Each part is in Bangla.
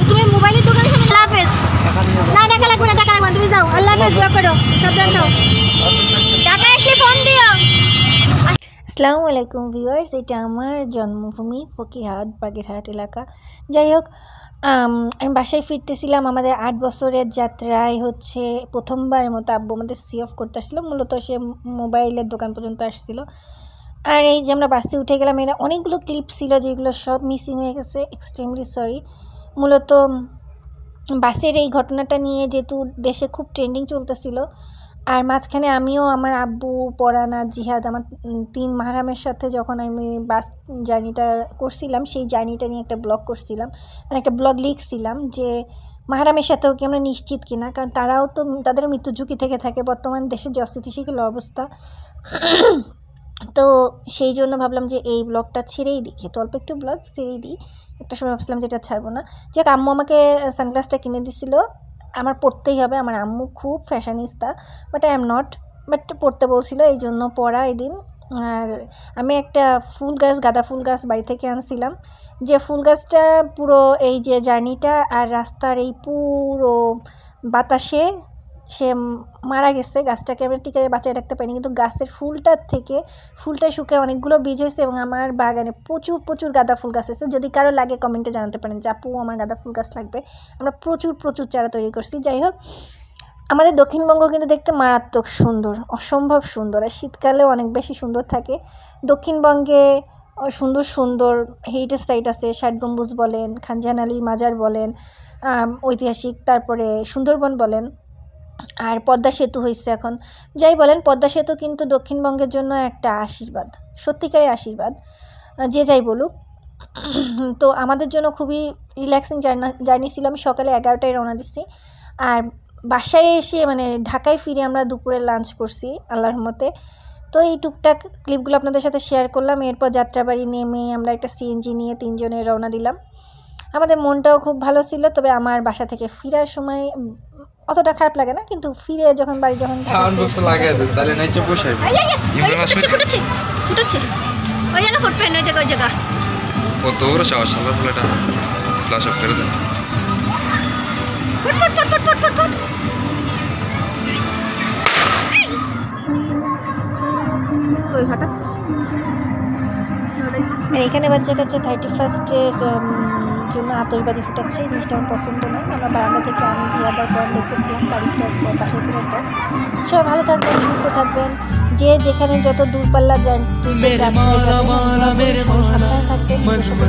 তুমি মোবাইলের দোকানে সামনে লাফেস না টাকা লাগবে না, টাকা লাগবে তুমি যাও। আল্লাহ হাফেজ, দোয়া করো, সাবধান থাও, টাকা আসলে ফোন দিও। আসসালামু আলাইকুম ভিউয়ার্স, এটা আমার জন্মভূমি ফকিরহাট, বাগেরহাট এলাকা। যাই হোক, আমি বাসায় ফিরতেছিলাম। আমাদের 8 বছরের যাত্রায় হচ্ছে প্রথমবারের মতো আব্বু আমাদের সি অফ করতে আসছিল। মূলত সে মোবাইলের দোকান পর্যন্ত আসছিল। আর এই যে আমরা বাসে উঠে গেলাম, এটা অনেকগুলো ক্লিপ ছিল যেগুলো সব মিসিং হয়ে গেছে, এক্সট্রিমলি সরি। মূলত বাসের এই ঘটনাটা নিয়ে যেহেতু দেশে খুব ট্রেন্ডিং চলতেছিল, আর মাঝখানে আমিও আমার আব্বু, পরানা, জিহাদ, আমার 3 মাহরামের সাথে যখন আমি বাস জার্নিটা করছিলাম, সেই জার্নিটা নিয়ে একটা ব্লগ করছিলাম, মানে একটা ব্লগ লিখছিলাম যে মাহরামের সাথেও কি আমরা নিশ্চিত কিনা, কারণ তারাও তো তাদের মৃত্যু ঝুঁকি থেকে থাকে বর্তমান দেশের যে অস্থিতিশীল অবস্থা। তো সেই জন্য ভাবলাম যে এই ব্লগটা ছেড়েই দিই, যেহেতু অল্প একটু ব্লগ ছেড়েই দিই। একটা সময় ভাবছিলাম যে এটা ছাড়বো না। যাক, আম্মু আমাকে সানগ্লাসটা কিনে দিছিল, আমার পড়তেই হবে। আমার আম্মু খুব fashionista, but I am not, but পড়তে বলছিল, এই জন্য পড়া এই দিন। আর আমি একটা ফুল গাছ, গাঁদা ফুল গাছ বাড়ি থেকে আনছিলাম, যে ফুল গাছটা পুরো এই যে জার্নিটা আর রাস্তার এই পুরো বাতাসে সে মারা গেছে। গাছটাকে আমরা টিকে বাঁচিয়ে রাখতে পারিনি, কিন্তু গাছের ফুলটা শুকে অনেকগুলো বীজ হয়েছে এবং আমার বাগানে প্রচুর প্রচুর গাঁদা ফুল গাছ হয়েছে। যদি কারো লাগে কমেন্টে জানাতে পারেন যে আপু আমার গাঁদা ফুল গাছ লাগবে। আমরা প্রচুর প্রচুর চারা তৈরি করছি। যাই হোক, আমাদের দক্ষিণবঙ্গ কিন্তু দেখতে মারাত্মক সুন্দর, অসম্ভব সুন্দর, আর শীতকালেও অনেক বেশি সুন্দর থাকে। দক্ষিণবঙ্গে সুন্দর সুন্দর হেরিটেজ সাইট আছে, ষাট গম্বুজ বলেন, খানজাহান আলীর মাজার বলেন, ঐতিহাসিক, তারপরে সুন্দরবন বলেন, আর পদ্মা সেতু হয়েছে এখন। যাই বলেন, পদ্মা সেতু কিন্তু দক্ষিণবঙ্গের জন্য একটা আশীর্বাদ, সত্যিকারের আশীর্বাদ, যে যাই বলুক। তো আমাদের জন্য খুবই রিল্যাক্সিং জার্নি ছিল। আমি সকালে 11টায় রওনা দিচ্ছি, আর বাসায় এসে মানে ঢাকায় ফিরে আমরা দুপুরে লাঞ্চ করছি আল্লাহর রহমতে। তো এই টুকটাক ক্লিপগুলো আপনাদের সাথে শেয়ার করলাম। এরপর যাত্রাবাড়ি নেমে আমরা একটা সিএনজি নিয়ে 3 জনে রওনা দিলাম। আমাদের মনটাও খুব ভালো ছিল, তবে আমার বাসা থেকে ফেরার সময় অতটা খারাপ লাগে না, কিন্তু ফিরে যখন বাড়ি যখন সাউন্ড বক্স লাগায় দেন তাহলে নাইচে বসাই ইমরান আসলে ফুটছে ওই জায়গা ফুটবে না, ওই জায়গা কত বড় সাহস সালার ফুলটা ফ্ল্যাশ অফ করে দেন। ফুট ফুট ফুট ফুট ফুট ফুট ওই ঘাটা। আর এখানে বাচ্চা কাচ্চা 31st-এর জন্য আতশবাজি ফুটাচ্ছে। এই জিনিসটা আমার পছন্দ নয়। আমরা বারান্দা থেকে আমি জিয়াদার পর দেখতেছিলাম বাড়ি ফেরার পর, বাসায় ফেরার পর। সবাই ভালো থাকবেন, সুস্থ থাকবেন, যে যেখানে যত দূরপাল্লা যান সাবধানে থাকবেন, সুস্থ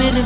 থাকবেন।